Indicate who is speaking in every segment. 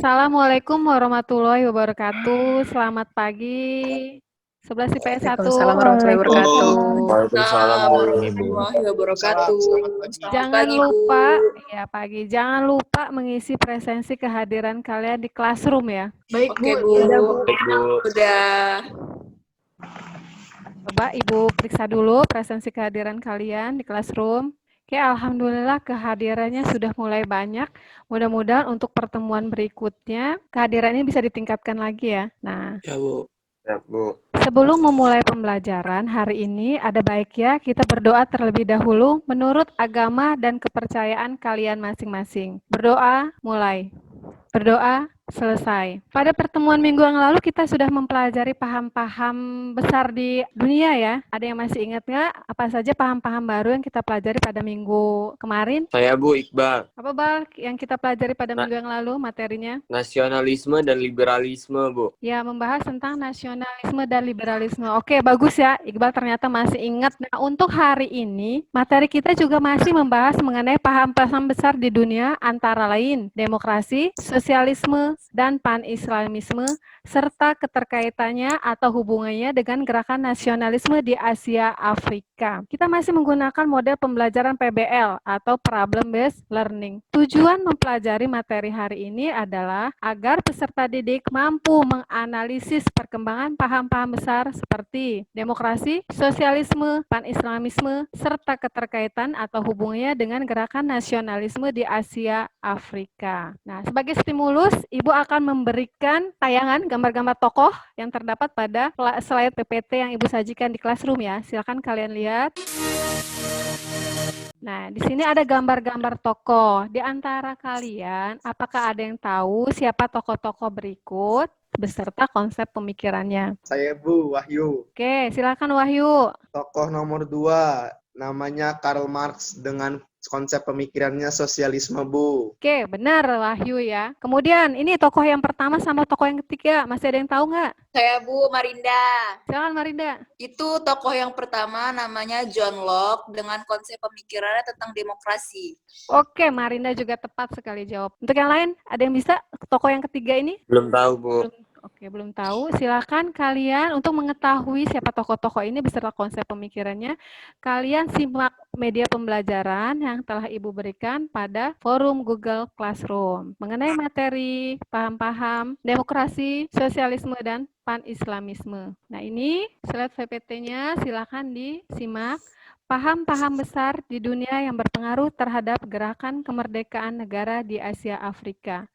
Speaker 1: Assalamualaikum warahmatullahi wabarakatuh. Selamat pagi. 11 IPS 1.
Speaker 2: Waalaikumsalam warahmatullahi wabarakatuh.
Speaker 3: Waalaikumsalam Bu.
Speaker 2: Warahmatullahi wabarakatuh. Selamat
Speaker 1: Jangan
Speaker 2: pagi, Bu.
Speaker 1: lupa, ya pagi. Jangan lupa mengisi presensi kehadiran kalian di classroom ya.
Speaker 2: Baik, Oke, Bu.
Speaker 3: Baik Bu.
Speaker 2: Udah.
Speaker 1: Coba Ibu periksa dulu presensi kehadiran kalian di classroom. Oke, alhamdulillah kehadirannya sudah mulai banyak. Mudah-mudahan untuk pertemuan berikutnya kehadiran ini bisa ditingkatkan lagi ya. Nah,
Speaker 3: Ya Bu. Ya Bu.
Speaker 1: sebelum memulai pembelajaran hari ini, ada baiknya kita berdoa terlebih dahulu menurut agama dan kepercayaan kalian masing-masing. Berdoa, mulai. Berdoa, selesai. Pada pertemuan minggu yang lalu kita sudah mempelajari paham-paham besar di dunia ya. Ada yang masih ingat nggak apa saja paham-paham baru yang kita pelajari pada minggu kemarin?
Speaker 3: Saya Bu Iqbal.
Speaker 1: Apa Bal yang kita pelajari pada minggu yang lalu materinya?
Speaker 3: Nasionalisme dan liberalisme Bu.
Speaker 1: Ya, membahas tentang nasionalisme dan liberalisme. Oke, bagus ya. Iqbal ternyata masih ingat. Nah, untuk hari ini, materi kita juga masih membahas mengenai paham-paham besar di dunia, antara lain demokrasi, sosialisme, dan pan-islamisme, serta keterkaitannya atau hubungannya dengan gerakan nasionalisme di Asia Afrika. Kita masih menggunakan model pembelajaran PBL atau Problem Based Learning. Tujuan mempelajari materi hari ini adalah agar peserta didik mampu menganalisis perkembangan paham-paham besar seperti demokrasi, sosialisme, pan-islamisme, serta keterkaitan atau hubungannya dengan gerakan nasionalisme di Asia Afrika. Nah, sebagai stimulus, Ibu akan memberikan tayangan gambar-gambar tokoh yang terdapat pada slide PPT yang Ibu sajikan di classroom ya. Silakan kalian lihat. Nah, di sini ada gambar-gambar tokoh. Di antara kalian, apakah ada yang tahu siapa tokoh-tokoh berikut beserta konsep pemikirannya?
Speaker 4: Saya Bu Wahyu.
Speaker 1: Oke, silakan Wahyu.
Speaker 4: Tokoh nomor 2, namanya Karl Marx dengan konsep pemikirannya sosialisme, Bu.
Speaker 1: Oke, benar Wahyu ya. Kemudian, ini tokoh yang pertama sama tokoh yang ketiga. Masih ada yang tahu nggak?
Speaker 2: Saya Bu Marinda.
Speaker 1: Silakan Marinda.
Speaker 2: Itu tokoh yang pertama namanya John Locke dengan konsep pemikirannya tentang demokrasi.
Speaker 1: Oke, Marinda juga tepat sekali jawab. Untuk yang lain, ada yang bisa tokoh yang ketiga ini?
Speaker 3: Belum tahu Bu.
Speaker 1: Belum tahu. Silakan kalian untuk mengetahui siapa tokoh-tokoh ini beserta konsep pemikirannya, kalian simak media pembelajaran yang telah Ibu berikan pada forum Google Classroom mengenai materi paham-paham demokrasi, sosialisme, dan pan-islamisme. Nah, ini slide PPT-nya silakan disimak. Paham-paham besar di dunia yang berpengaruh terhadap gerakan kemerdekaan negara di Asia Afrika.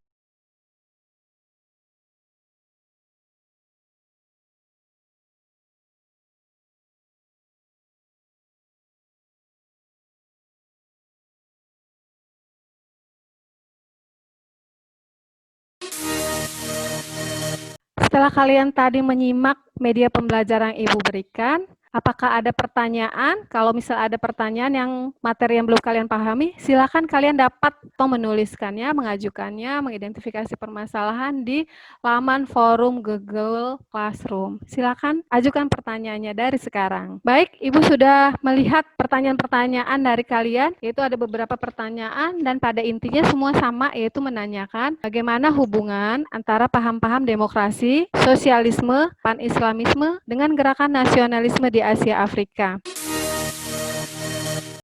Speaker 1: Setelah kalian tadi menyimak media pembelajaran yang Ibu berikan, apakah ada pertanyaan? Kalau misal ada pertanyaan yang materi yang belum kalian pahami, silakan kalian dapat atau menuliskannya, mengajukannya, mengidentifikasi permasalahan di laman forum Google Classroom. Silakan ajukan pertanyaannya dari sekarang. Baik, Ibu sudah melihat pertanyaan-pertanyaan dari kalian, yaitu ada beberapa pertanyaan dan pada intinya semua sama, yaitu menanyakan bagaimana hubungan antara paham-paham demokrasi, sosialisme, pan-islamisme dengan gerakan nasionalisme di Asia Afrika.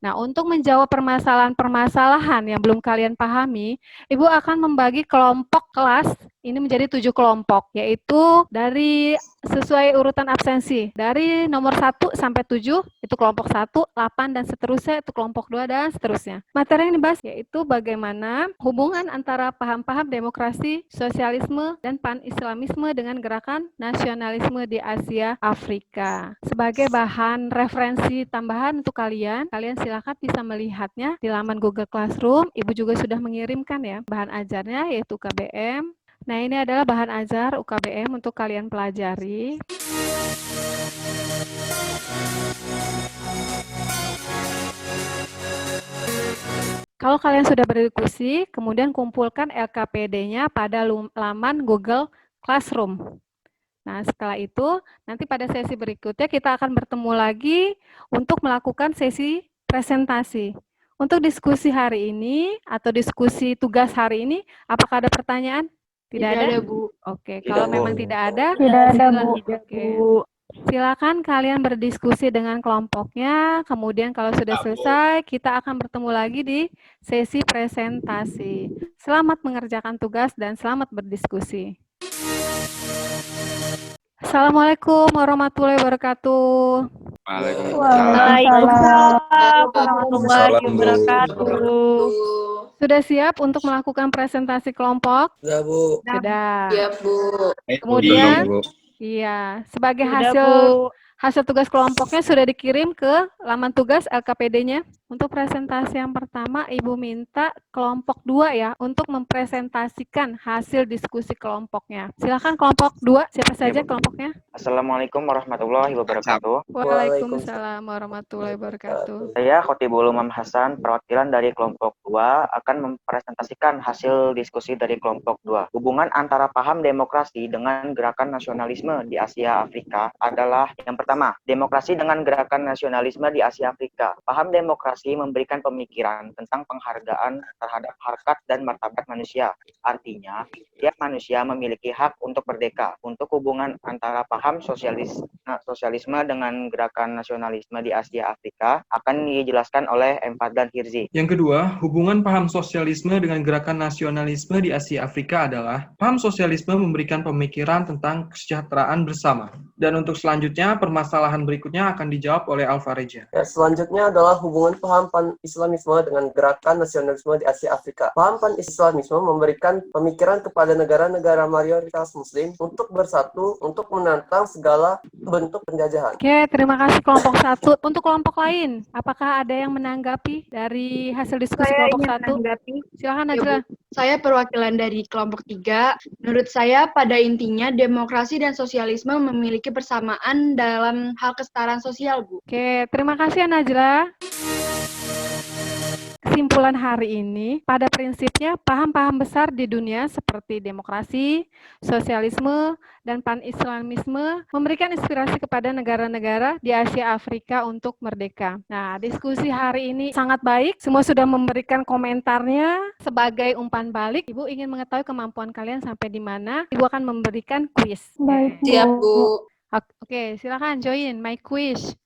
Speaker 1: Nah, untuk menjawab permasalahan-permasalahan yang belum kalian pahami, Ibu akan membagi kelompok kelas ini menjadi 7 kelompok, yaitu dari sesuai urutan absensi. Dari nomor 1 sampai 7, itu kelompok 1, 8, dan seterusnya, itu kelompok 2, dan seterusnya. Materi yang dibahas yaitu bagaimana hubungan antara paham-paham demokrasi, sosialisme, dan pan-islamisme dengan gerakan nasionalisme di Asia Afrika. Sebagai bahan referensi tambahan untuk kalian silakan bisa melihatnya di laman Google Classroom. Ibu juga sudah mengirimkan ya bahan ajarnya yaitu UKBM. Nah, ini adalah bahan ajar UKBM untuk kalian pelajari. Kalau kalian sudah berdiskusi, kemudian kumpulkan LKPD-nya pada laman Google Classroom. Nah, setelah itu, nanti pada sesi berikutnya kita akan bertemu lagi untuk melakukan sesi presentasi. Untuk diskusi hari ini, atau diskusi tugas hari ini, apakah ada pertanyaan? Tidak ada?
Speaker 5: Bu.
Speaker 1: Oke,
Speaker 3: Tidak,
Speaker 1: kalau
Speaker 3: Bu.
Speaker 1: memang tidak ada,
Speaker 6: Tidak ada, Bu.
Speaker 1: Oke. Silakan kalian berdiskusi dengan kelompoknya. Kemudian kalau sudah selesai, kita akan bertemu lagi di sesi presentasi. Selamat mengerjakan tugas dan selamat berdiskusi. Assalamualaikum warahmatullahi wabarakatuh.
Speaker 6: Waalaikumsalam warahmatullahi
Speaker 3: Salam, Bu.
Speaker 6: wabarakatuh.
Speaker 1: Sudah siap untuk melakukan presentasi kelompok?
Speaker 3: Sudah, Bu.
Speaker 1: Sudah.
Speaker 2: Siap, Bu.
Speaker 1: Kemudian,
Speaker 3: Bu.
Speaker 1: iya, sebagai
Speaker 6: Sudah,
Speaker 1: hasil tugas kelompoknya sudah dikirim ke laman tugas LKPD-nya. Untuk presentasi yang pertama, Ibu minta kelompok 2 ya, untuk mempresentasikan hasil diskusi kelompoknya. Silakan kelompok 2, siapa saja kelompoknya?
Speaker 7: Assalamualaikum warahmatullahi wabarakatuh.
Speaker 1: Waalaikumsalam warahmatullahi wabarakatuh.
Speaker 7: Saya Khotibul Umam Hasan, perwakilan dari kelompok 2, akan mempresentasikan hasil diskusi dari kelompok 2. Hubungan antara paham demokrasi dengan gerakan nasionalisme di Asia Afrika adalah yang pertama, demokrasi dengan gerakan nasionalisme di Asia Afrika. Paham demokrasi memberikan pemikiran tentang penghargaan terhadap harkat dan martabat manusia. Artinya, tiap manusia memiliki hak untuk merdeka. Untuk hubungan antara paham sosialisme dengan gerakan nasionalisme di Asia Afrika akan dijelaskan oleh M. Fadlan Hirzi.
Speaker 8: Yang kedua, hubungan paham sosialisme dengan gerakan nasionalisme di Asia Afrika adalah paham sosialisme memberikan pemikiran tentang kesejahteraan bersama. Dan untuk selanjutnya, permasalahan berikutnya akan dijawab oleh Alvareja.
Speaker 9: Ya, selanjutnya adalah hubungan paham pan-Islamisme dengan gerakan nasionalisme di Asia Afrika. Paham pan-Islamisme memberikan pemikiran kepada negara-negara mayoritas Muslim untuk bersatu untuk menentang segala bentuk penjajahan.
Speaker 1: Oke, terima kasih kelompok 1. Untuk kelompok lain, apakah ada yang menanggapi dari hasil diskusi kelompok 1? Silakan Najla.
Speaker 5: Saya perwakilan dari kelompok 3. Menurut saya, pada intinya demokrasi dan sosialisme memiliki persamaan dalam hal kesetaraan sosial, Bu.
Speaker 1: Oke, terima kasih Najla. Kesimpulan hari ini, pada prinsipnya paham-paham besar di dunia seperti demokrasi, sosialisme, dan pan-islamisme memberikan inspirasi kepada negara-negara di Asia Afrika untuk merdeka. Nah, diskusi hari ini sangat baik. Semua sudah memberikan komentarnya. Sebagai umpan balik, Ibu ingin mengetahui kemampuan kalian sampai di mana. Ibu akan memberikan kuis.
Speaker 6: Baik,
Speaker 2: Siap, Bu.
Speaker 1: Oke, silakan join my quiz.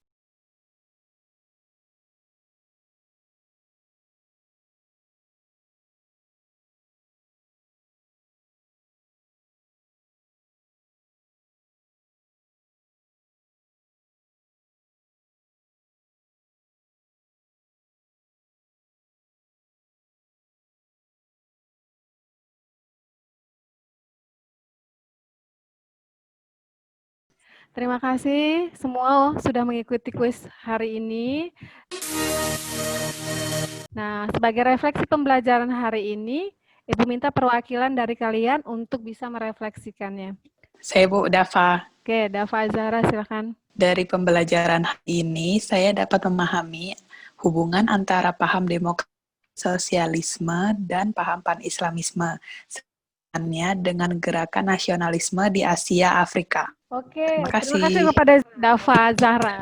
Speaker 1: Terima kasih semua sudah mengikuti kuis hari ini. Nah, sebagai refleksi pembelajaran hari ini, Ibu minta perwakilan dari kalian untuk bisa merefleksikannya.
Speaker 10: Saya Bu Dafa.
Speaker 1: Oke, Dafa Zahra, silakan.
Speaker 10: Dari pembelajaran ini, saya dapat memahami hubungan antara paham demokrasi, sosialisme, dan paham pan-islamisme dengan gerakan nasionalisme di Asia Afrika.
Speaker 1: Oke,
Speaker 10: Terima kasih.
Speaker 1: terima kasih kepada Dafa Zahra.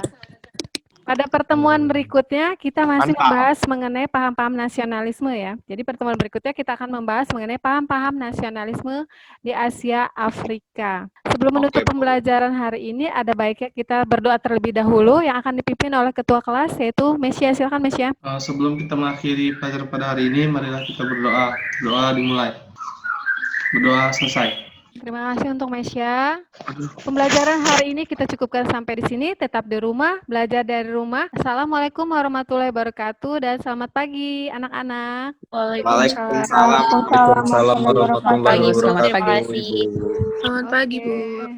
Speaker 1: Pada pertemuan berikutnya, kita masih membahas mengenai paham-paham nasionalisme ya. Jadi pertemuan berikutnya kita akan membahas mengenai paham-paham nasionalisme di Asia Afrika. Sebelum menutup pembelajaran hari ini, ada baiknya kita berdoa terlebih dahulu yang akan dipimpin oleh ketua kelas, yaitu Mesya. Silakan Mesya.
Speaker 8: Sebelum kita mengakhiri pelajaran pada hari ini, marilah kita berdoa. Doa dimulai. Berdoa selesai.
Speaker 1: Terima kasih untuk Mesya. Pembelajaran hari ini kita cukupkan sampai di sini. Tetap di rumah, belajar dari rumah. Assalamualaikum warahmatullahi wabarakatuh dan selamat pagi anak-anak.
Speaker 3: Waalaikumsalam warahmatullahi wabarakatuh.
Speaker 10: Selamat pagi.
Speaker 2: Selamat pagi, Bu.
Speaker 1: Oke.